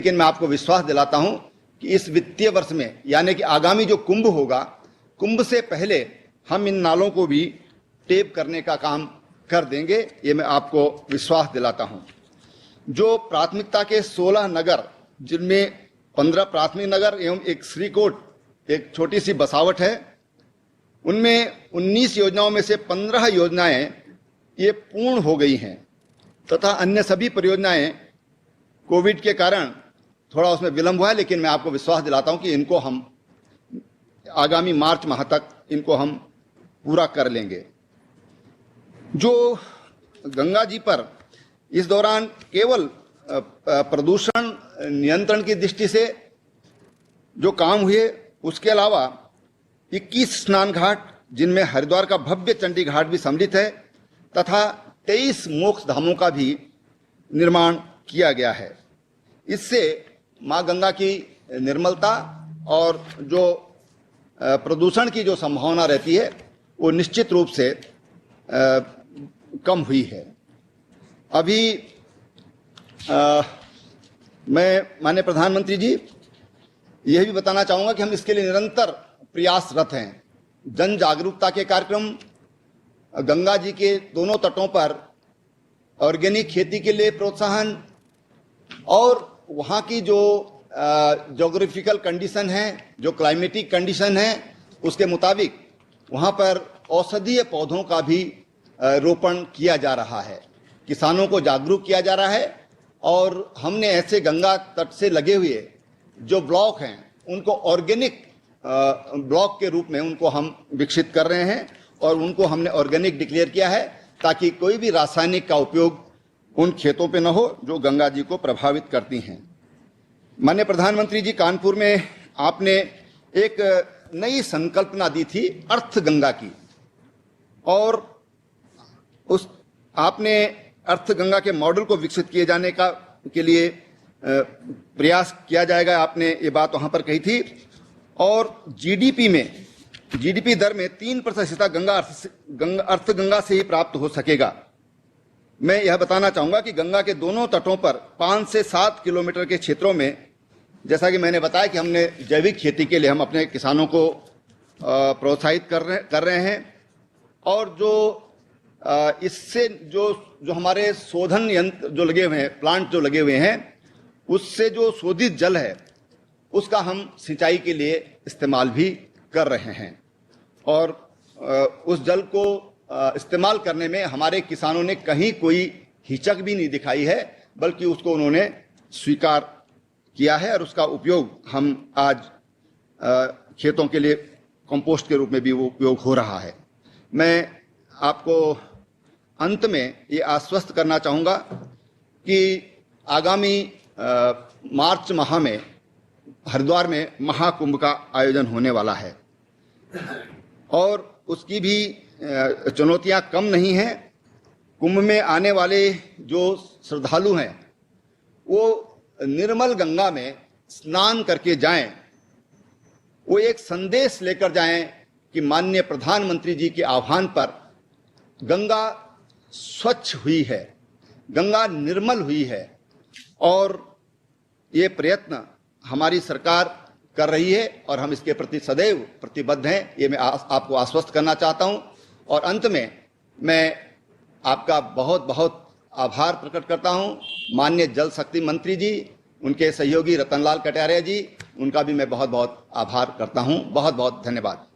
लेकिन मैं आपको विश्वास दिलाता हूं कि इस वित्तीय वर्ष में, यानी कि आगामी जो कुंभ होगा, कुंभ से पहले हम इन नालों को भी टेप करने का काम कर देंगे, ये मैं आपको विश्वास दिलाता हूं। जो प्राथमिकता के 16 नगर, जिनमें 15 प्राथमिक नगर एवं एक श्रीकोट, एक छोटी सी बसावट है, उनमें 19 योजनाओं में से 15 योजनाएं ये पूर्ण हो गई हैं तथा अन्य सभी परियोजनाएं कोविड के कारण थोड़ा उसमें विलंब हुआ है, लेकिन मैं आपको विश्वास दिलाता हूं कि इनको हम आगामी मार्च माह तक इनको हम पूरा कर लेंगे। जो गंगा जी पर इस दौरान केवल प्रदूषण नियंत्रण की दृष्टि से जो काम हुए, उसके अलावा 21 स्नान घाट, जिनमें हरिद्वार का भव्य चंडी घाट भी सम्मिलित है, तथा 23 मोक्ष धामों का भी निर्माण किया गया है। इससे मां गंगा की निर्मलता और जो प्रदूषण की जो संभावना रहती है वो निश्चित रूप से कम हुई है। अभी मैं माननीय प्रधानमंत्री जी यह भी बताना चाहूंगा कि हम इसके लिए निरंतर प्रयासरत हैं। जन जागरूकता के कार्यक्रम, गंगा जी के दोनों तटों पर ऑर्गेनिक खेती के लिए प्रोत्साहन और वहाँ की जो ज्योग्राफिकल कंडीशन है, जो क्लाइमेटिक कंडीशन है, उसके मुताबिक वहाँ पर औषधीय पौधों का भी रोपण किया जा रहा है। किसानों को जागरूक किया जा रहा है और हमने ऐसे गंगा तट से लगे हुए जो ब्लॉक हैं उनको ऑर्गेनिक ब्लॉक के रूप में उनको हम विकसित कर रहे हैं और उनको हमने ऑर्गेनिक डिक्लेयर किया है, ताकि कोई भी रासायनिक का उपयोग उन खेतों पे न हो जो गंगा जी को प्रभावित करती हैं। माननीय प्रधानमंत्री जी, कानपुर में आपने एक नई संकल्पना दी थी अर्थ गंगा की, और उस आपने अर्थ गंगा के मॉडल को विकसित किए जाने के लिए प्रयास किया जाएगा, आपने ये बात वहां पर कही थी। और जीडीपी दर में 3% अर्थ गंगा से ही प्राप्त हो सकेगा। मैं यह बताना चाहूंगा कि गंगा के दोनों तटों पर 5 से 7 किलोमीटर के क्षेत्रों में, जैसा कि मैंने बताया कि हमने जैविक खेती के लिए हम अपने किसानों को प्रोत्साहित कर रहे हैं, और जो इससे जो हमारे शोधन यंत्र जो लगे हुए हैं, प्लांट जो लगे हुए हैं, उससे जो शोधित जल है उसका हम सिंचाई के लिए इस्तेमाल भी कर रहे हैं। और उस जल को इस्तेमाल करने में हमारे किसानों ने कहीं कोई हिचक भी नहीं दिखाई है, बल्कि उसको उन्होंने स्वीकार किया है और उसका उपयोग हम आज खेतों के लिए कंपोस्ट के रूप में भी वो उपयोग हो रहा है। मैं आपको अंत में ये आश्वस्त करना चाहूँगा कि आगामी मार्च माह में हरिद्वार में महाकुंभ का आयोजन होने वाला है और उसकी भी चुनौतियां कम नहीं हैं। कुंभ में आने वाले जो श्रद्धालु हैं वो निर्मल गंगा में स्नान करके जाएं, वो एक संदेश लेकर जाएं कि माननीय प्रधानमंत्री जी के आह्वान पर गंगा स्वच्छ हुई है, गंगा निर्मल हुई है, और ये प्रयत्न हमारी सरकार कर रही है और हम इसके प्रति सदैव प्रतिबद्ध हैं, ये मैं आपको आश्वस्त करना चाहता हूं। और अंत में मैं आपका बहुत बहुत आभार प्रकट करता हूं माननीय जल शक्ति मंत्री जी, उनके सहयोगी रतनलाल कटारिया जी, उनका भी मैं बहुत बहुत आभार करता हूं। बहुत बहुत धन्यवाद।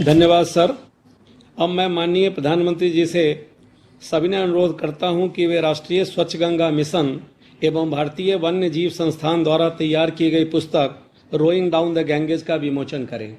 धन्यवाद सर। अब मैं माननीय प्रधानमंत्री जी से सविनय अनुरोध करता हूं कि वे राष्ट्रीय स्वच्छ गंगा मिशन एवं भारतीय वन्य जीव संस्थान द्वारा तैयार की गई पुस्तक रोइंग डाउन द गैंजेस का विमोचन करें।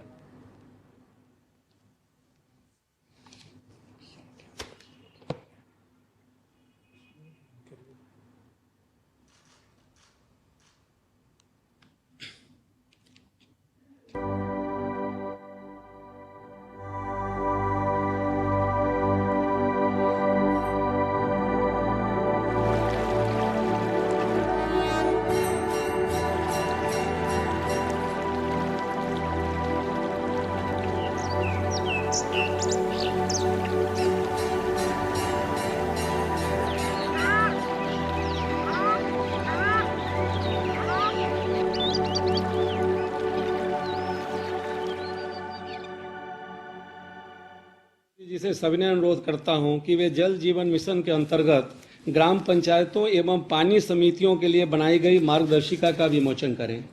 से सविनय अनुरोध करता हूं कि वे जल जीवन मिशन के अंतर्गत ग्राम पंचायतों एवं पानी समितियों के लिए बनाई गई मार्गदर्शिका का विमोचन करें।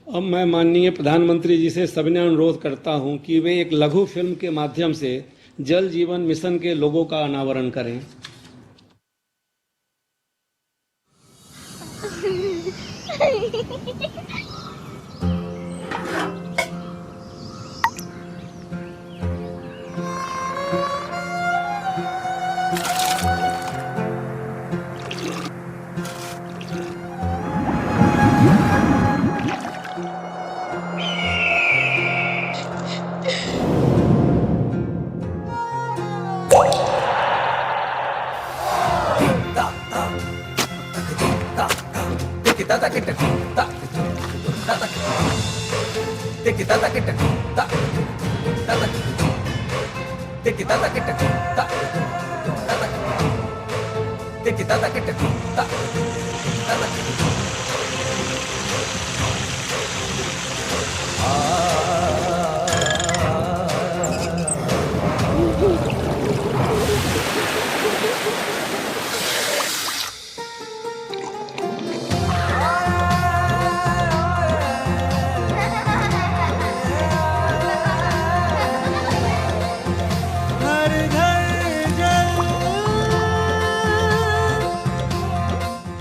अब मैं माननीय प्रधानमंत्री जी से सविनय अनुरोध करता हूं कि वे एक लघु फिल्म के माध्यम से जल जीवन मिशन के लोगों का अनावरण करें।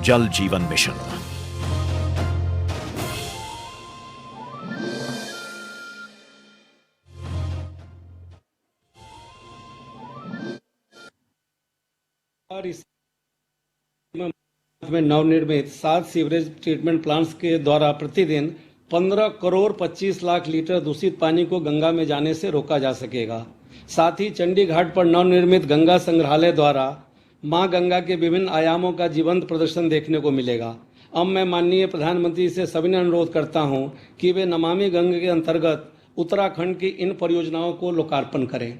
जल जीवन मिशन। और इस में नवनिर्मित 7 सीवरेज ट्रीटमेंट प्लांट्स के द्वारा प्रतिदिन 15 करोड़ 25 लाख लीटर दूषित पानी को गंगा में जाने से रोका जा सकेगा। साथ ही चंडी घाट पर नवनिर्मित गंगा संग्रहालय द्वारा मां गंगा के विभिन्न आयामों का जीवंत प्रदर्शन देखने को मिलेगा। अब मैं माननीय प्रधानमंत्री से सविनय अनुरोध करता हूं कि वे नमामि गंगे के अंतर्गत उत्तराखंड की इन परियोजनाओं को लोकार्पण करें।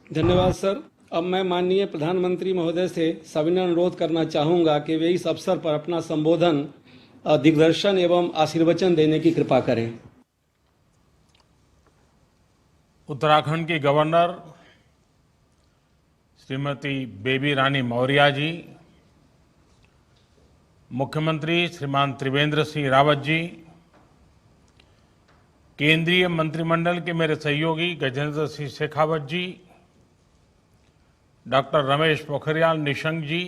धन्यवाद सर। अब मैं माननीय प्रधानमंत्री महोदय से सविनय अनुरोध करना चाहूंगा कि वे इस अवसर पर अपना संबोधन दिग्दर्शन एवं आशीर्वचन देने की कृपा करें। उत्तराखंड की गवर्नर श्रीमती बेबी रानी मौर्य जी, मुख्यमंत्री श्रीमान त्रिवेंद्र सिंह रावत जी, केंद्रीय मंत्रिमंडल के मेरे सहयोगी गजेंद्र सिंह शेखावत जी, डॉक्टर रमेश पोखरियाल निशंक जी,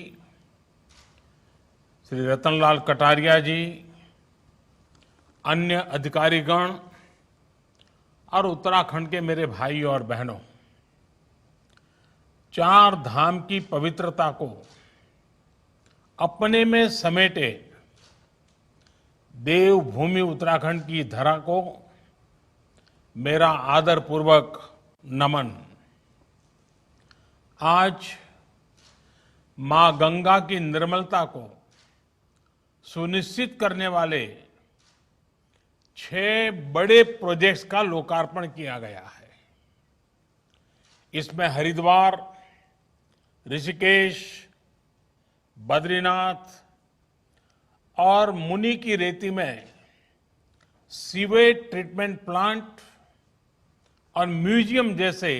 श्री रतनलाल कटारिया जी, अन्य अधिकारीगण और उत्तराखंड के मेरे भाई और बहनों, 4 धाम की पवित्रता को अपने में समेटे देवभूमि उत्तराखंड की धरा को मेरा आदरपूर्वक नमन। आज मां गंगा की निर्मलता को सुनिश्चित करने वाले 6 बड़े प्रोजेक्ट्स का लोकार्पण किया गया है। इसमें हरिद्वार, ऋषिकेश, बद्रीनाथ और मुनि की रेती में सीवेज ट्रीटमेंट प्लांट और म्यूजियम जैसे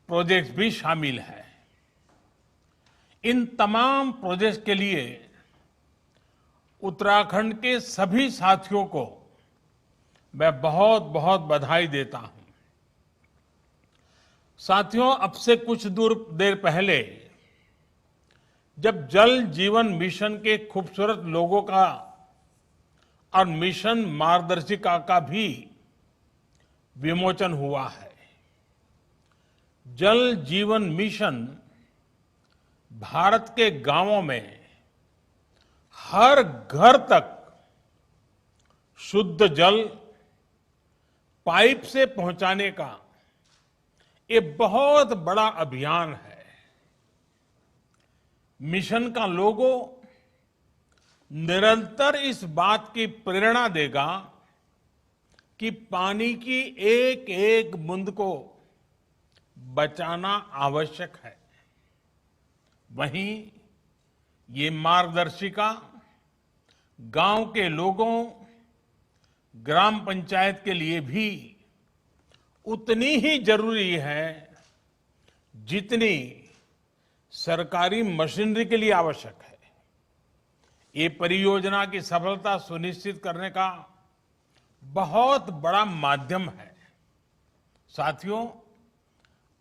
प्रोजेक्ट्स भी शामिल हैं। इन तमाम प्रोजेक्ट्स के लिए उत्तराखंड के सभी साथियों को मैं बहुत बहुत बधाई देता हूं। साथियों, अब से कुछ देर पहले जब जल जीवन मिशन के खूबसूरत लोगों का और मिशन मार्गदर्शिका का भी विमोचन हुआ है। जल जीवन मिशन भारत के गांवों में हर घर तक शुद्ध जल पाइप से पहुंचाने का ये बहुत बड़ा अभियान है। मिशन का लोगो निरंतर इस बात की प्रेरणा देगा कि पानी की एक एक बूंद को बचाना आवश्यक है। वहीं ये मार्गदर्शिका गांव के लोगों, ग्राम पंचायत के लिए भी उतनी ही जरूरी है जितनी सरकारी मशीनरी के लिए आवश्यक है। ये परियोजना की सफलता सुनिश्चित करने का बहुत बड़ा माध्यम है। साथियों,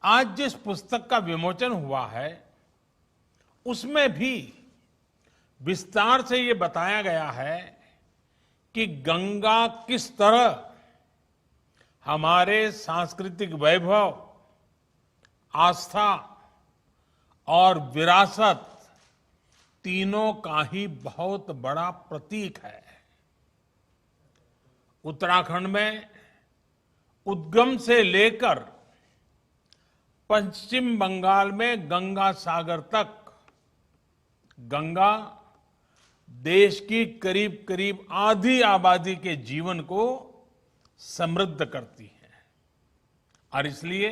आज जिस पुस्तक का विमोचन हुआ है उसमें भी विस्तार से ये बताया गया है कि गंगा किस तरह हमारे सांस्कृतिक वैभव, आस्था और विरासत तीनों का ही बहुत बड़ा प्रतीक है। उत्तराखंड में उद्गम से लेकर पश्चिम बंगाल में गंगा सागर तक गंगा देश की करीब करीब आधी आबादी के जीवन को समृद्ध करती है और इसलिए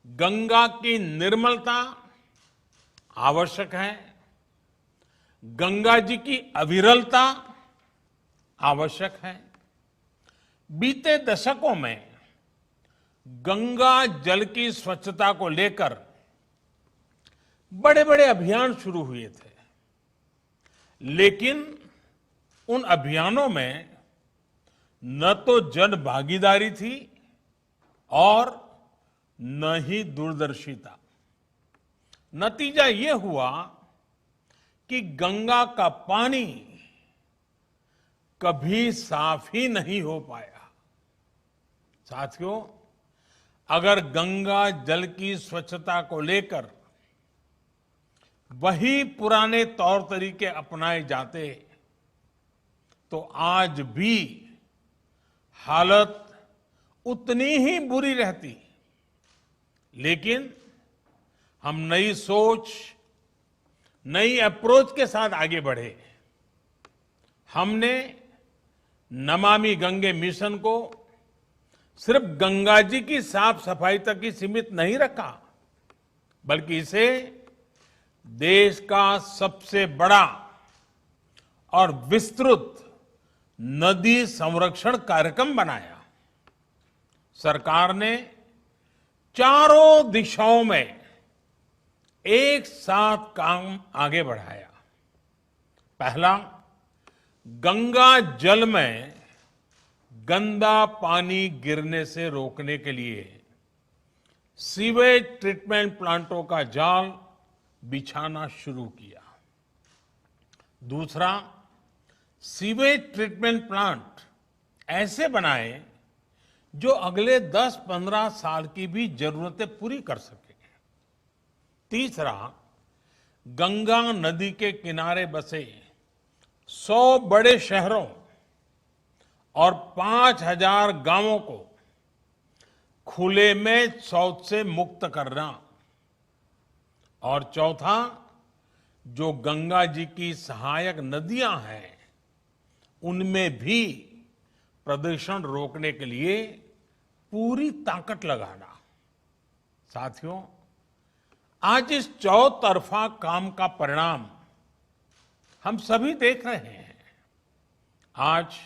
गंगा की निर्मलता आवश्यक है। गंगा जी की अविरलता आवश्यक है। बीते दशकों में गंगा जल की स्वच्छता को लेकर बड़े बड़े अभियान शुरू हुए थे, लेकिन उन अभियानों में न तो जन भागीदारी थी और न ही दूरदर्शिता। नतीजा ये हुआ कि गंगा का पानी कभी साफ ही नहीं हो पाया। साथियों, अगर गंगा जल की स्वच्छता को लेकर वही पुराने तौर तरीके अपनाए जाते तो आज भी हालत उतनी ही बुरी रहती। लेकिन हम नई सोच, नई अप्रोच के साथ आगे बढ़े। हमने नमामि गंगे मिशन को सिर्फ गंगा जी की साफ सफाई तक ही सीमित नहीं रखा, बल्कि इसे देश का सबसे बड़ा और विस्तृत नदी संरक्षण कार्यक्रम बनाया। सरकार ने चारों दिशाओं में एक साथ काम आगे बढ़ाया। पहला, गंगा जल में गंदा पानी गिरने से रोकने के लिए सीवेज ट्रीटमेंट प्लांटों का जाल बिछाना शुरू किया। दूसरा, सीवेज ट्रीटमेंट प्लांट ऐसे बनाए जो अगले 10-15 साल की भी जरूरतें पूरी कर सके। तीसरा, गंगा नदी के किनारे बसे 100 बड़े शहरों और 5000 गांवों को खुले में शौच से मुक्त करना। और चौथा, जो गंगा जी की सहायक नदियां हैं उनमें भी प्रदूषण रोकने के लिए पूरी ताकत लगाना। साथियों, आज इस चौतरफा काम का परिणाम हम सभी देख रहे हैं। आज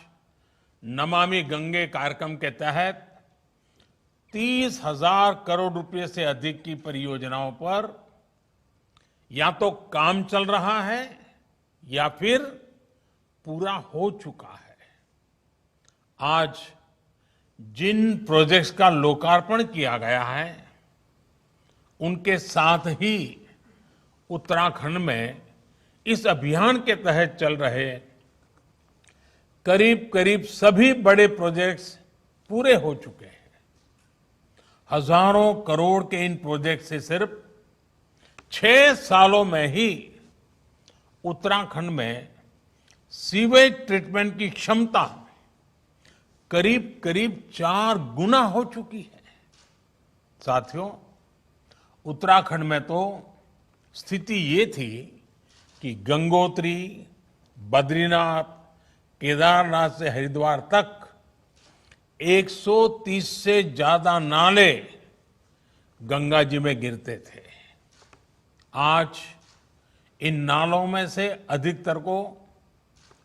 नमामि गंगे कार्यक्रम के तहत 30,000 करोड़ रुपए से अधिक की परियोजनाओं पर या तो काम चल रहा है या फिर पूरा हो चुका है। आज जिन प्रोजेक्ट्स का लोकार्पण किया गया है, उनके साथ ही उत्तराखंड में इस अभियान के तहत चल रहे करीब करीब सभी बड़े प्रोजेक्ट्स पूरे हो चुके हैं। हजारों करोड़ के इन प्रोजेक्ट से सिर्फ 6 सालों में ही उत्तराखंड में सीवेज ट्रीटमेंट की क्षमता करीब करीब 4 गुना हो चुकी है। साथियों, उत्तराखंड में तो स्थिति ये थी कि गंगोत्री, बद्रीनाथ, केदारनाथ से हरिद्वार तक 130 से ज्यादा नाले गंगा जी में गिरते थे। आज इन नालों में से अधिकतर को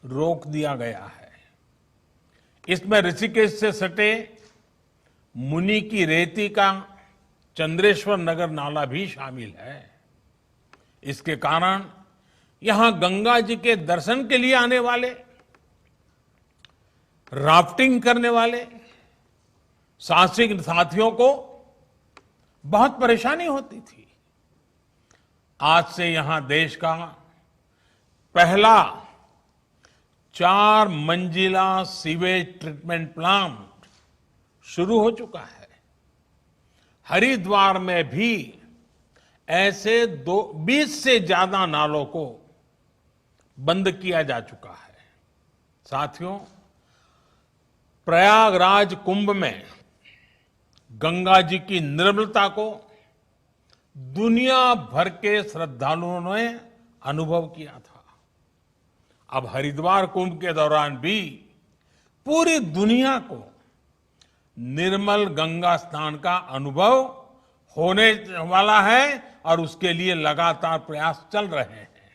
रोक दिया गया है। इसमें ऋषिकेश से सटे मुनि की रेती का चंद्रेश्वर नगर नाला भी शामिल है। इसके कारण यहां गंगा जी के दर्शन के लिए आने वाले, राफ्टिंग करने वाले साहसिक साथियों को बहुत परेशानी होती थी। आज से यहां देश का पहला 4 मंजिला सीवेज ट्रीटमेंट प्लांट शुरू हो चुका है। हरिद्वार में भी ऐसे 20 से ज्यादा नालों को बंद किया जा चुका है। साथियों, प्रयागराज कुंभ में गंगा जी की निर्मलता को दुनिया भर के श्रद्धालुओं ने अनुभव किया था। अब हरिद्वार कुंभ के दौरान भी पूरी दुनिया को निर्मल गंगा स्नान का अनुभव होने वाला है और उसके लिए लगातार प्रयास चल रहे हैं।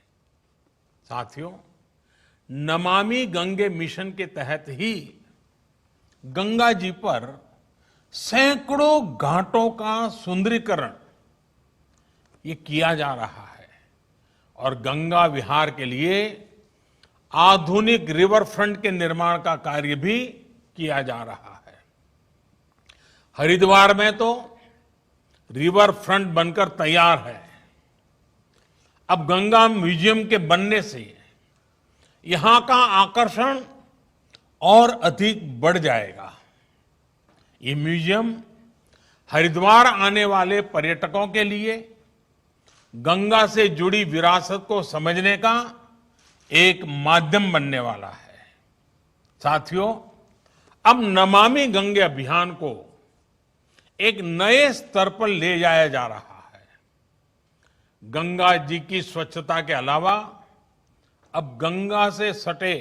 साथियों, नमामि गंगे मिशन के तहत ही गंगा जी पर सैकड़ों घाटों का सुंदरीकरण ये किया जा रहा है और गंगा विहार के लिए आधुनिक रिवर फ्रंट के निर्माण का कार्य भी किया जा रहा है। हरिद्वार में तो रिवर फ्रंट बनकर तैयार है। अब गंगा म्यूजियम के बनने से यहां का आकर्षण और अधिक बढ़ जाएगा। ये म्यूजियम हरिद्वार आने वाले पर्यटकों के लिए गंगा से जुड़ी विरासत को समझने का एक माध्यम बनने वाला है। साथियों, अब नमामि गंगे अभियान को एक नए स्तर पर ले जाया जा रहा है। गंगा जी की स्वच्छता के अलावा अब गंगा से सटे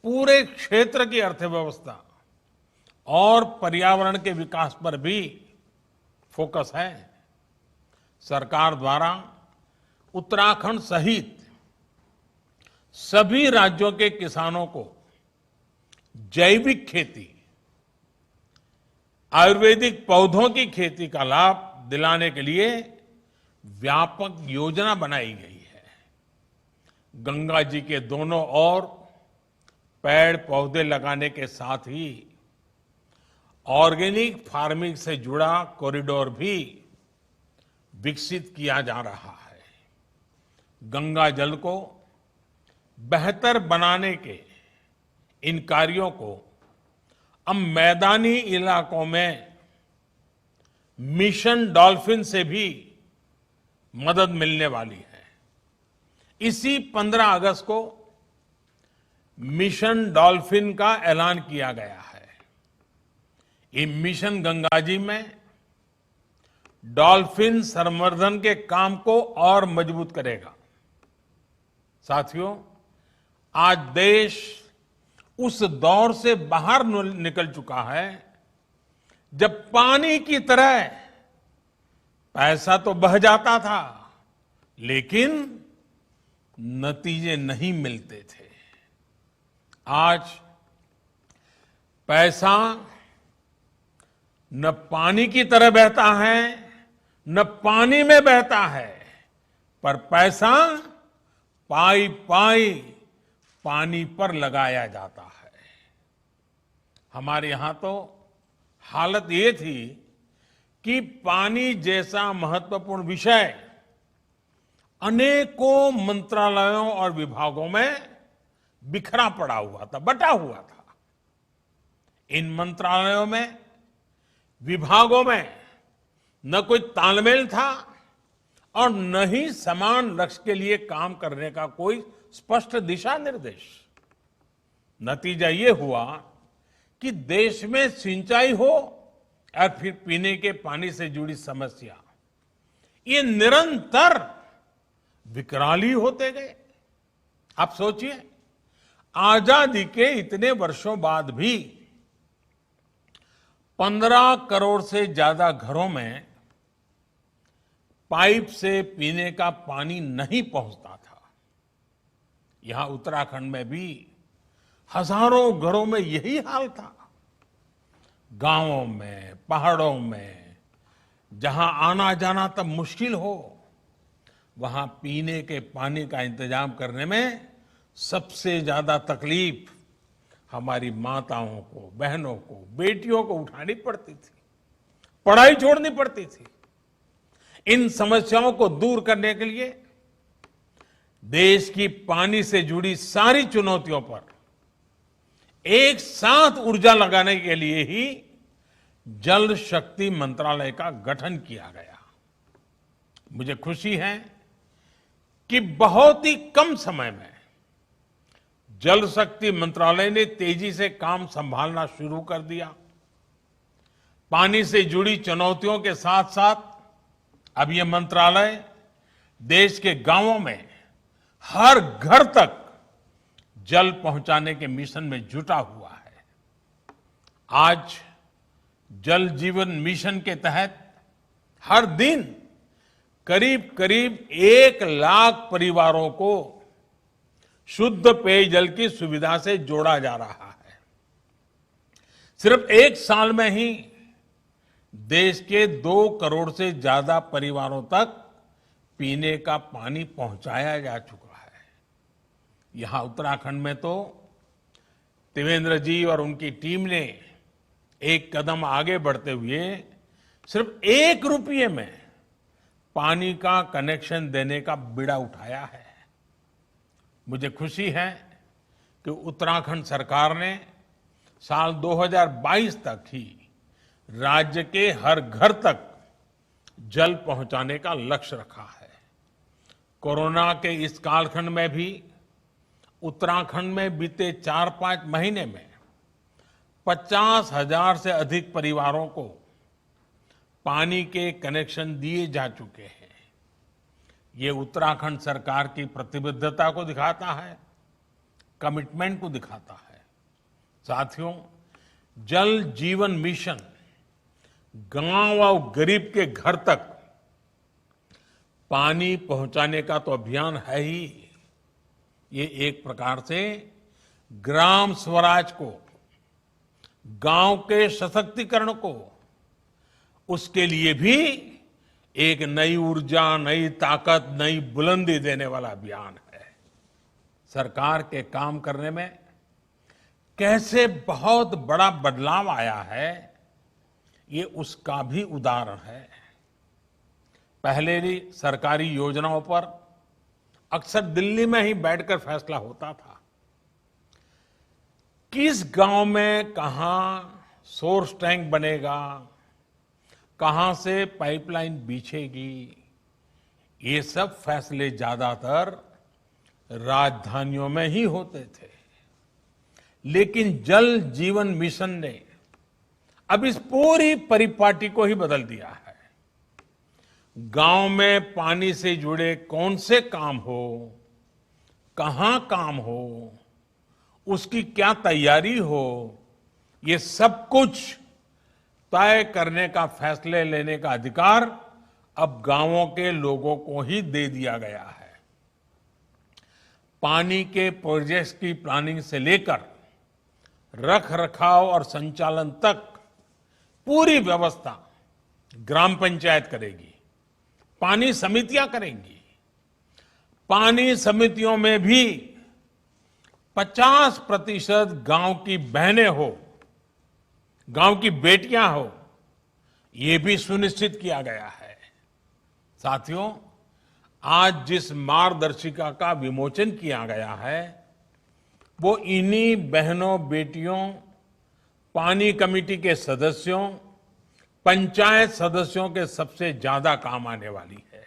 पूरे क्षेत्र की अर्थव्यवस्था और पर्यावरण के विकास पर भी फोकस है। सरकार द्वारा उत्तराखंड सहित सभी राज्यों के किसानों को जैविक खेती, आयुर्वेदिक पौधों की खेती का लाभ दिलाने के लिए व्यापक योजना बनाई गई है। गंगा जी के दोनों ओर पेड़ पौधे लगाने के साथ ही ऑर्गेनिक फार्मिंग से जुड़ा कॉरिडोर भी विकसित किया जा रहा है। गंगा जल को बेहतर बनाने के इन कार्यों को अब मैदानी इलाकों में मिशन डॉल्फिन से भी मदद मिलने वाली है। इसी 15 अगस्त को मिशन डॉल्फिन का ऐलान किया गया है। ये मिशन गंगा जी में डॉल्फिन संवर्धन के काम को और मजबूत करेगा। साथियों, आज देश उस दौर से बाहर निकल चुका है जब पानी की तरह पैसा तो बह जाता था लेकिन नतीजे नहीं मिलते थे। आज पैसा न पानी की तरह बहता है, न पानी में बहता है, पर पैसा पाई पाई पानी पर लगाया जाता है। हमारे यहां तो हालत ये थी कि पानी जैसा महत्वपूर्ण विषय अनेकों मंत्रालयों और विभागों में बिखरा पड़ा हुआ था, बटा हुआ था। इन मंत्रालयों में, विभागों में न कोई तालमेल था और न ही समान लक्ष्य के लिए काम करने का कोई स्पष्ट दिशा निर्देश। नतीजा ये हुआ कि देश में सिंचाई हो और फिर पीने के पानी से जुड़ी समस्या, ये निरंतर विकराली होते गए। आप सोचिए, आजादी के इतने वर्षों बाद भी 15 करोड़ से ज्यादा घरों में पाइप से पीने का पानी नहीं पहुंचता था। यहां उत्तराखंड में भी हजारों घरों में यही हाल था। गांवों में, पहाड़ों में जहां आना जाना तब मुश्किल हो, वहां पीने के पानी का इंतजाम करने में सबसे ज्यादा तकलीफ हमारी माताओं को, बहनों को, बेटियों को उठानी पड़ती थी, पढ़ाई छोड़नी पड़ती थी। इन समस्याओं को दूर करने के लिए देश की पानी से जुड़ी सारी चुनौतियों पर एक साथ ऊर्जा लगाने के लिए ही जल शक्ति मंत्रालय का गठन किया गया। मुझे खुशी है कि बहुत ही कम समय में जल शक्ति मंत्रालय ने तेजी से काम संभालना शुरू कर दिया। पानी से जुड़ी चुनौतियों के साथ साथ अब यह मंत्रालय देश के गांवों में हर घर तक जल पहुंचाने के मिशन में जुटा हुआ है। आज जल जीवन मिशन के तहत हर दिन करीब करीब 1 लाख परिवारों को शुद्ध पेयजल की सुविधा से जोड़ा जा रहा है। सिर्फ 1 साल में ही देश के 2 करोड़ से ज्यादा परिवारों तक पीने का पानी पहुंचाया जा चुका है। यहां उत्तराखंड में तो त्रिवेंद्र जी और उनकी टीम ने एक कदम आगे बढ़ते हुए सिर्फ 1 रुपये में पानी का कनेक्शन देने का बीड़ा उठाया है। मुझे खुशी है कि उत्तराखंड सरकार ने साल 2022 तक ही राज्य के हर घर तक जल पहुंचाने का लक्ष्य रखा है। कोरोना के इस कालखंड में भी उत्तराखंड में बीते 4-5 महीने में 50,000 से अधिक परिवारों को पानी के कनेक्शन दिए जा चुके हैं। ये उत्तराखंड सरकार की प्रतिबद्धता को दिखाता है, कमिटमेंट को दिखाता है। साथियों, जल जीवन मिशन गांव और गरीब के घर तक पानी पहुंचाने का तो अभियान है ही। ये एक प्रकार से ग्राम स्वराज को, गांव के सशक्तिकरण को, उसके लिए भी एक नई ऊर्जा, नई ताकत, नई बुलंदी देने वाला अभियान है। सरकार के काम करने में कैसे बहुत बड़ा बदलाव आया है, ये उसका भी उदाहरण है। पहले भी सरकारी योजनाओं पर अक्सर दिल्ली में ही बैठकर फैसला होता था। किस गांव में कहां सोर्स टैंक बनेगा, कहां से पाइपलाइन बिछेगी, ये सब फैसले ज्यादातर राजधानियों में ही होते थे। लेकिन जल जीवन मिशन ने अब इस पूरी परिपाटी को ही बदल दिया है। गांव में पानी से जुड़े कौन से काम हो, कहां काम हो, उसकी क्या तैयारी हो, ये सब कुछ तय करने का, फैसले लेने का अधिकार अब गांवों के लोगों को ही दे दिया गया है। पानी के प्रोजेक्ट्स की प्लानिंग से लेकर रख रखाव और संचालन तक पूरी व्यवस्था ग्राम पंचायत करेगी, पानी समितियां करेंगी। पानी समितियों में भी 50% गांव की बहनें हो, गांव की बेटियां हो, ये भी सुनिश्चित किया गया है। साथियों, आज जिस मार्गदर्शिका का विमोचन किया गया है वो इन्हीं बहनों बेटियों, पानी कमेटी के सदस्यों, पंचायत सदस्यों के सबसे ज्यादा काम आने वाली है।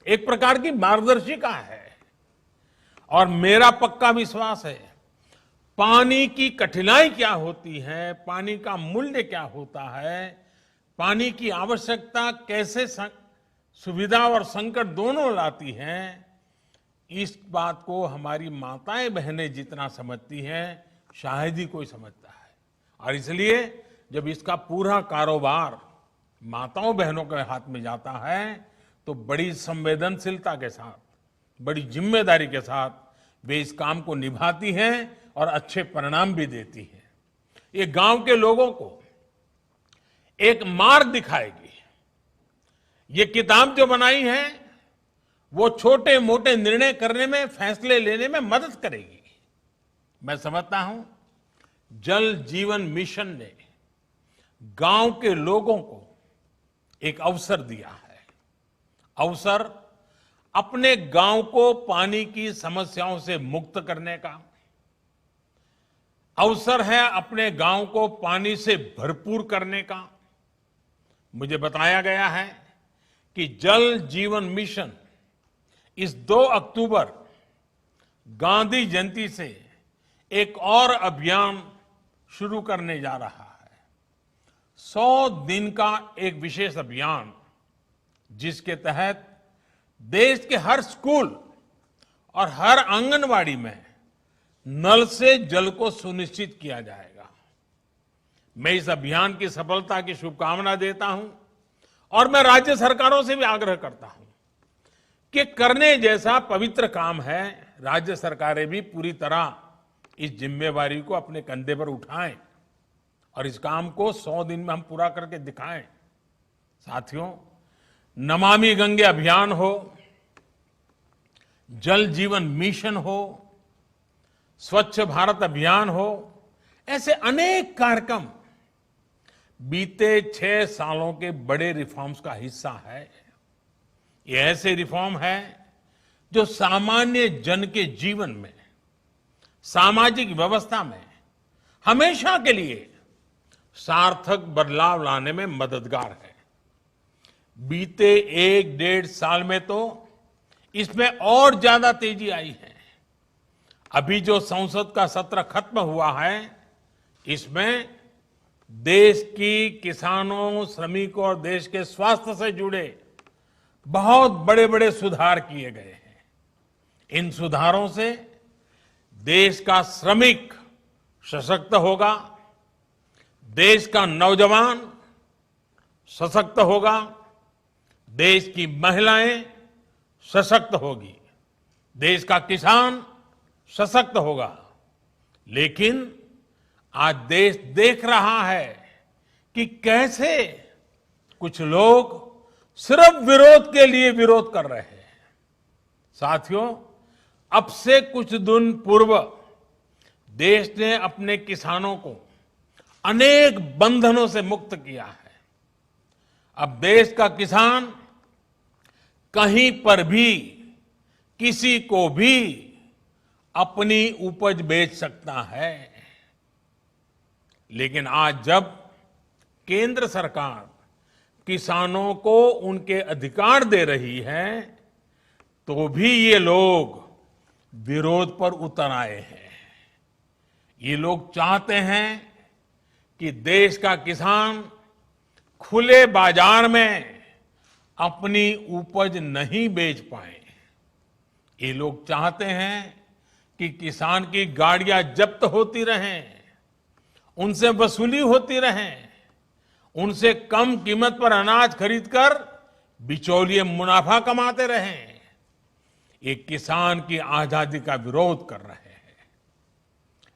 एक प्रकार की मार्गदर्शिका है और मेरा पक्का विश्वास है पानी की कठिनाई क्या होती है, पानी का मूल्य क्या होता है, पानी की आवश्यकता कैसे सुविधा और संकट दोनों लाती है, इस बात को हमारी माताएं बहनें जितना समझती हैं शायद ही कोई समझता है। और इसलिए जब इसका पूरा कारोबार माताओं बहनों के हाथ में जाता है तो बड़ी संवेदनशीलता के साथ, बड़ी जिम्मेदारी के साथ वे इस काम को निभाती हैं और अच्छे परिणाम भी देती हैं। ये गांव के लोगों को एक मार्ग दिखाएगी। ये किताब जो बनाई है वो छोटे मोटे निर्णय करने में, फैसले लेने में मदद करेगी। मैं समझता हूं जल जीवन मिशन ने गांव के लोगों को एक अवसर दिया है। अवसर अपने गांव को पानी की समस्याओं से मुक्त करने का, अवसर है अपने गांव को पानी से भरपूर करने का। मुझे बताया गया है कि जल जीवन मिशन इस 2 अक्टूबर गांधी जयंती से एक और अभियान शुरू करने जा रहा है। 100 दिन का एक विशेष अभियान जिसके तहत देश के हर स्कूल और हर आंगनवाड़ी में नल से जल को सुनिश्चित किया जाएगा। मैं इस अभियान की सफलता की शुभकामना देता हूं और मैं राज्य सरकारों से भी आग्रह करता हूं कि करने जैसा पवित्र काम है, राज्य सरकारें भी पूरी तरह इस जिम्मेवारी को अपने कंधे पर उठाएं और इस काम को 100 दिन में हम पूरा करके दिखाएं। साथियों, नमामि गंगे अभियान हो, जल जीवन मिशन हो, स्वच्छ भारत अभियान हो, ऐसे अनेक कार्यक्रम बीते 6 सालों के बड़े रिफॉर्म्स का हिस्सा है। ये ऐसे रिफॉर्म है जो सामान्य जन के जीवन में, सामाजिक व्यवस्था में हमेशा के लिए सार्थक बदलाव लाने में मददगार है। बीते 1-1.5 साल में तो इसमें और ज्यादा तेजी आई है। अभी जो संसद का सत्र खत्म हुआ है, इसमें देश की किसानों, श्रमिकों और देश के स्वास्थ्य से जुड़े बहुत बड़े बड़े सुधार किए गए हैं। इन सुधारों से देश का श्रमिक सशक्त होगा, देश का नौजवान सशक्त होगा, देश की महिलाएं सशक्त होगी, देश का किसान सशक्त होगा। लेकिन आज देश देख रहा है कि कैसे कुछ लोग सिर्फ विरोध के लिए विरोध कर रहे हैं। साथियों, अब से कुछ दिन पूर्व देश ने अपने किसानों को अनेक बंधनों से मुक्त किया है। अब देश का किसान कहीं पर भी, किसी को भी अपनी उपज बेच सकता है। लेकिन आज जब केंद्र सरकार किसानों को उनके अधिकार दे रही है तो भी ये लोग विरोध पर उतर आए हैं। ये लोग चाहते हैं कि देश का किसान खुले बाजार में अपनी उपज नहीं बेच पाए। ये लोग चाहते हैं कि किसान की गाड़ियां जब्त होती रहें, उनसे वसूली होती रहे, उनसे कम कीमत पर अनाज खरीदकर बिचौलिए मुनाफा कमाते रहें। ये किसान की आजादी का विरोध कर रहे हैं।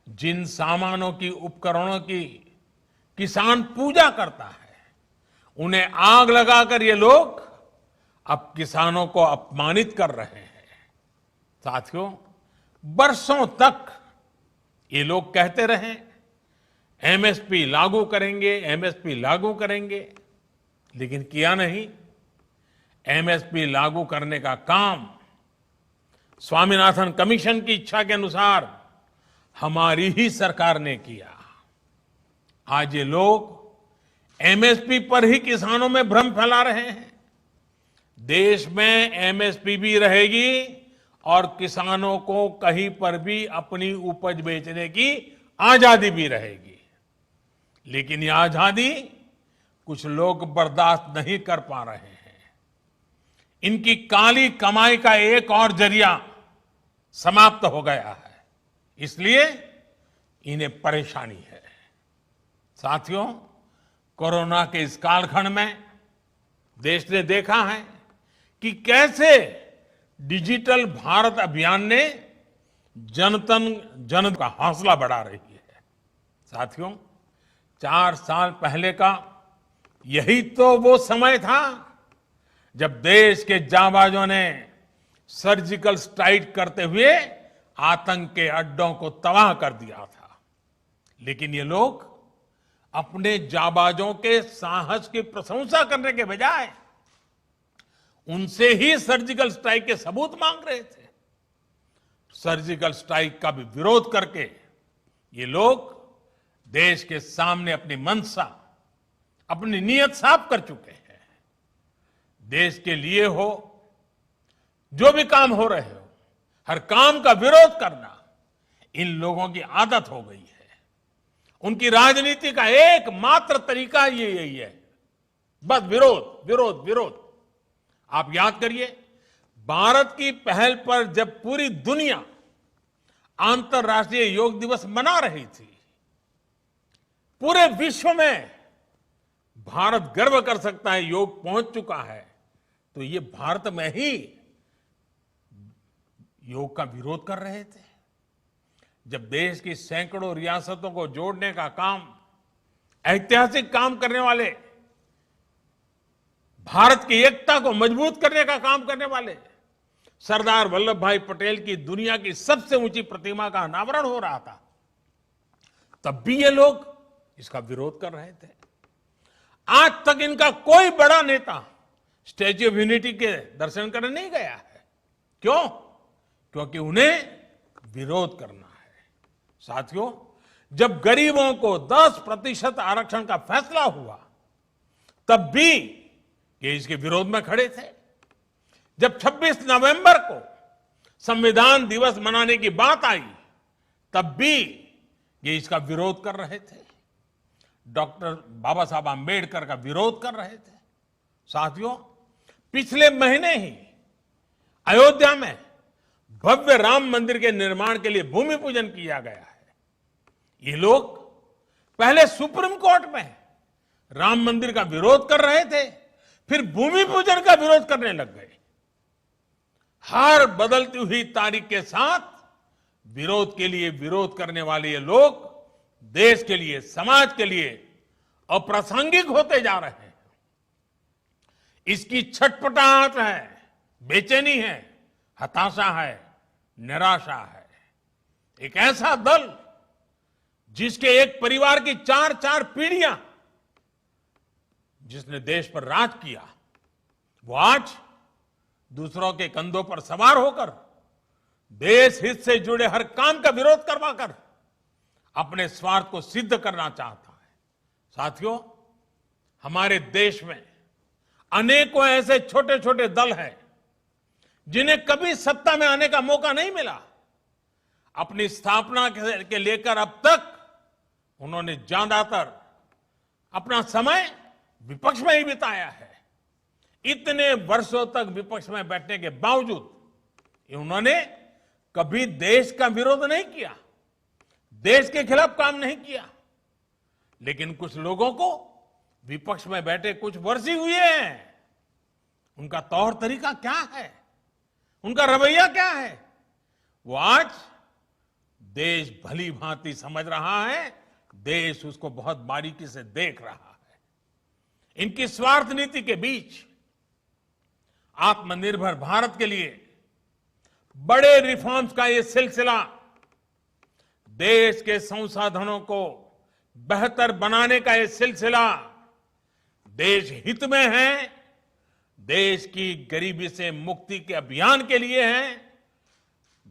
जिन सामानों की, उपकरणों की किसान पूजा करता है, उन्हें आग लगाकर ये लोग अब किसानों को अपमानित कर रहे हैं। साथियों, बरसों तक ये लोग कहते रहे एमएसपी लागू करेंगे, एमएसपी लागू करेंगे, लेकिन किया नहीं। एमएसपी लागू करने का काम स्वामीनाथन कमीशन की इच्छा के अनुसार हमारी ही सरकार ने किया। आज ये लोग एमएसपी पर ही किसानों में भ्रम फैला रहे हैं। देश में एमएसपी भी रहेगी और किसानों को कहीं पर भी अपनी उपज बेचने की आजादी भी रहेगी। लेकिन ये आजादी कुछ लोग बर्दाश्त नहीं कर पा रहे हैं। इनकी काली कमाई का एक और जरिया समाप्त हो गया है, इसलिए इन्हें परेशानी है। साथियों, कोरोना के इस कालखंड में देश ने देखा है कि कैसे डिजिटल भारत अभियान ने जन का हौसला बढ़ा रही है। साथियों, 4 साल पहले का यही तो वो समय था जब देश के जांबाजों ने सर्जिकल स्ट्राइक करते हुए आतंक के अड्डों को तबाह कर दिया था। लेकिन ये लोग अपने जांबाजों के साहस की प्रशंसा करने के बजाय उनसे ही सर्जिकल स्ट्राइक के सबूत मांग रहे थे। सर्जिकल स्ट्राइक का भी विरोध करके ये लोग देश के सामने अपनी मंशा, अपनी नीयत साफ कर चुके हैं। देश के लिए हो, जो भी काम हो रहे हो, हर काम का विरोध करना इन लोगों की आदत हो गई है। उनकी राजनीति का एकमात्र तरीका ये यही है, बस विरोध विरोध विरोध। आप याद करिए, भारत की पहल पर जब पूरी दुनिया अंतर्राष्ट्रीय योग दिवस मना रही थी, पूरे विश्व में भारत गर्व कर सकता है योग पहुंच चुका है, तो ये भारत में ही योग का विरोध कर रहे थे। जब देश की सैकड़ों रियासतों को जोड़ने का काम, ऐतिहासिक काम करने वाले, भारत की एकता को मजबूत करने का काम करने वाले सरदार वल्लभ भाई पटेल की दुनिया की सबसे ऊंची प्रतिमा का अनावरण हो रहा था, तब भी ये लोग इसका विरोध कर रहे थे। आज तक इनका कोई बड़ा नेता स्टैच्यू ऑफ यूनिटी के दर्शन करने नहीं गया है। क्यों? क्योंकि उन्हें विरोध करना है। साथियों, जब गरीबों को 10% आरक्षण का फैसला हुआ, तब भी ये इसके विरोध में खड़े थे। जब 26 नवंबर को संविधान दिवस मनाने की बात आई, तब भी ये इसका विरोध कर रहे थे। डॉक्टर बाबा साहब आंबेडकर का विरोध कर रहे थे। साथियों, पिछले महीने ही अयोध्या में भव्य राम मंदिर के निर्माण के लिए भूमि पूजन किया गया है। ये लोग पहले सुप्रीम कोर्ट में राम मंदिर का विरोध कर रहे थे, फिर भूमि पूजन का विरोध करने लग गए। हर बदलती हुई तारीख के साथ विरोध के लिए विरोध करने वाले ये लोग देश के लिए, समाज के लिए अप्रासंगिक होते जा रहे हैं। इसकी छटपटाहट है, बेचैनी है, हताशा है, निराशा है। एक ऐसा दल जिसके एक परिवार की 4-4 पीढ़ियां जिसने देश पर राज किया, वो आज दूसरों के कंधों पर सवार होकर देश हित से जुड़े हर काम का विरोध करवाकर अपने स्वार्थ को सिद्ध करना चाहता है। साथियों, हमारे देश में अनेकों ऐसे छोटे छोटे दल हैं जिन्हें कभी सत्ता में आने का मौका नहीं मिला। अपनी स्थापना के लेकर अब तक उन्होंने ज्यादातर अपना समय विपक्ष में ही बिताया है। इतने वर्षों तक विपक्ष में बैठने के बावजूद उन्होंने कभी देश का विरोध नहीं किया, देश के खिलाफ काम नहीं किया। लेकिन कुछ लोगों को विपक्ष में बैठे कुछ वर्ष ही हुए हैं, उनका तौर तरीका क्या है, उनका रवैया क्या है, वो आज देश भली भांति समझ रहा है, देश उसको बहुत बारीकी से देख रहा है। इनकी स्वार्थ नीति के बीच आत्मनिर्भर भारत के लिए बड़े रिफॉर्म्स का ये सिलसिला देश के संसाधनों को बेहतर बनाने का ये सिलसिला देश हित में है, देश की गरीबी से मुक्ति के अभियान के लिए है,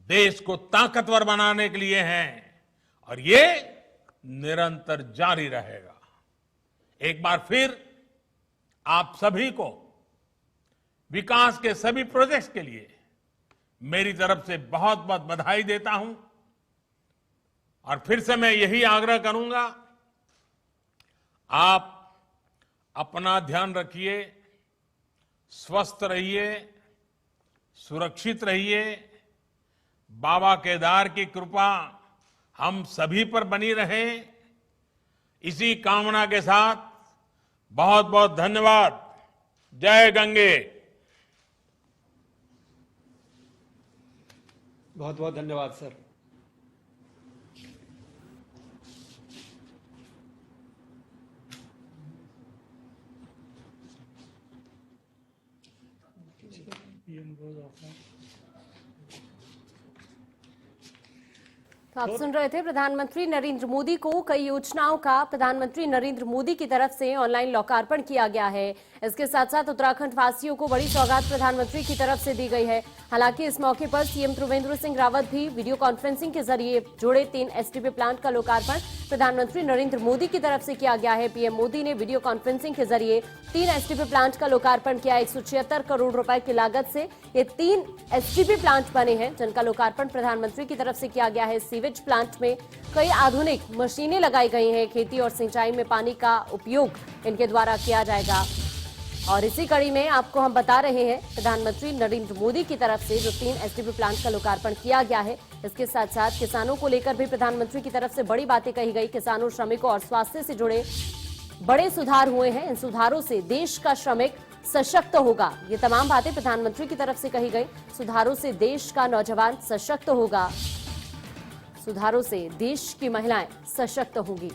देश को ताकतवर बनाने के लिए है और ये निरंतर जारी रहेगा। एक बार फिर आप सभी को विकास के सभी प्रोजेक्ट्स के लिए मेरी तरफ से बहुत बहुत बधाई देता हूं और फिर से मैं यही आग्रह करूंगा, आप अपना ध्यान रखिए, स्वस्थ रहिए, सुरक्षित रहिए। बाबा केदार की कृपा हम सभी पर बनी रहे, इसी कामना के साथ बहुत बहुत धन्यवाद। जय गंगे। बहुत बहुत धन्यवाद सर। तो आप सुन रहे थे प्रधानमंत्री नरेंद्र मोदी को कई योजनाओं का प्रधानमंत्री नरेंद्र मोदी की तरफ से ऑनलाइन लोकार्पण किया गया है। इसके साथ साथ उत्तराखंड वासियों को बड़ी सौगात प्रधानमंत्री की तरफ से दी गई है। हालांकि इस मौके पर सीएम त्रिवेंद्र सिंह रावत भी वीडियो कॉन्फ्रेंसिंग के जरिए जुड़े 3 एसटीपी प्लांट का लोकार्पण प्रधानमंत्री नरेंद्र मोदी की तरफ से किया गया है। पीएम मोदी ने वीडियो कॉन्फ्रेंसिंग के जरिए 3 एसटीपी प्लांट का लोकार्पण किया। 176 करोड़ रुपए की लागत से ये 3 एसटीपी प्लांट बने हैं, जिनका लोकार्पण प्रधानमंत्री की तरफ से किया गया है। सीवेज प्लांट में कई आधुनिक मशीनें लगाई गई हैं। खेती और सिंचाई में पानी का उपयोग इनके द्वारा किया जाएगा। और इसी कड़ी में आपको हम बता रहे हैं, प्रधानमंत्री नरेंद्र मोदी की तरफ से जो 3 एसटीपी प्लांट का लोकार्पण किया गया है, इसके साथ साथ किसानों को लेकर भी प्रधानमंत्री की तरफ से बड़ी बातें कही गई। किसानों, श्रमिकों और स्वास्थ्य से जुड़े बड़े सुधार हुए हैं। इन सुधारों से देश का श्रमिक सशक्त होगा। ये तमाम बातें प्रधानमंत्री की तरफ से कही गई। सुधारों से देश का नौजवान सशक्त होगा, सुधारों से देश की महिलाएं सशक्त होंगी,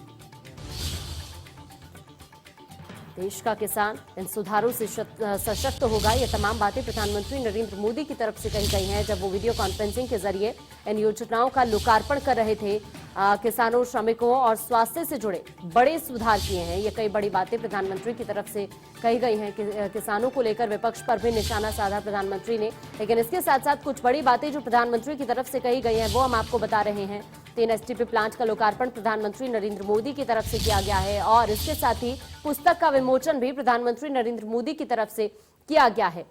देश का किसान इन सुधारों से सशक्त होगा। ये तमाम बातें प्रधानमंत्री नरेंद्र मोदी की तरफ से कही गई हैं जब वो वीडियो कॉन्फ्रेंसिंग के जरिए इन योजनाओं का लोकार्पण कर रहे थे। किसानों, श्रमिकों और स्वास्थ्य से जुड़े बड़े सुधार किए हैं। ये कई बड़ी बातें प्रधानमंत्री की तरफ से कही गई हैं। किसानों को लेकर विपक्ष पर भी निशाना साधा प्रधानमंत्री ने, लेकिन इसके साथ साथ कुछ बड़ी बातें जो प्रधानमंत्री की तरफ से कही गई हैं वो हम आपको बता रहे हैं। 3 एसटीपी प्लांट का लोकार्पण प्रधानमंत्री नरेंद्र मोदी की तरफ से किया गया है और इसके साथ ही पुस्तक का विमोचन भी प्रधानमंत्री नरेंद्र मोदी की तरफ से किया गया है।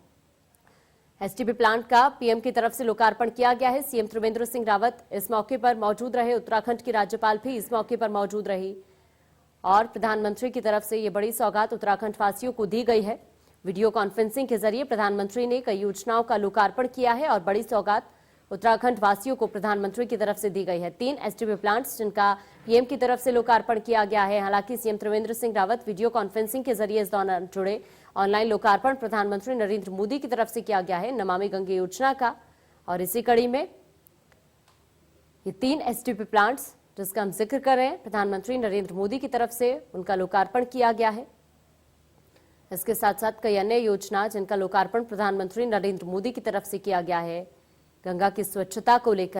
एसटीपी प्लांट का पीएम की तरफ से लोकार्पण किया गया है। सीएम त्रिवेंद्र सिंह रावत इस मौके पर मौजूद रहे। उत्तराखंड की राज्यपाल भी इस मौके पर मौजूद रही और प्रधानमंत्री की तरफ से ये बड़ी सौगात उत्तराखंड वासियों को दी गई है। वीडियो कॉन्फ्रेंसिंग के जरिए प्रधानमंत्री ने कई योजनाओं का लोकार्पण किया है और बड़ी सौगात उत्तराखंड वासियों को प्रधानमंत्री की तरफ से दी गई है। 3 एसटीपी प्लांट्स जिनका पीएम की तरफ से लोकार्पण किया गया है। हालांकि CM Trivendra Singh Rawat video conferencing के जरिए इस दौरान जुड़े। ऑनलाइन लोकार्पण प्रधानमंत्री नरेंद्र मोदी की तरफ से किया गया है नमामि गंगे योजना का और इसी कड़ी में ये 3 एसटीपी प्लांट्स जिसका हम जिक्र कर रहे हैं, प्रधानमंत्री नरेंद्र मोदी की तरफ से उनका लोकार्पण किया गया है। इसके साथ साथ कई अन्य योजना जिनका लोकार्पण प्रधानमंत्री नरेंद्र मोदी की तरफ से किया गया है। गंगा की स्वच्छता को लेकर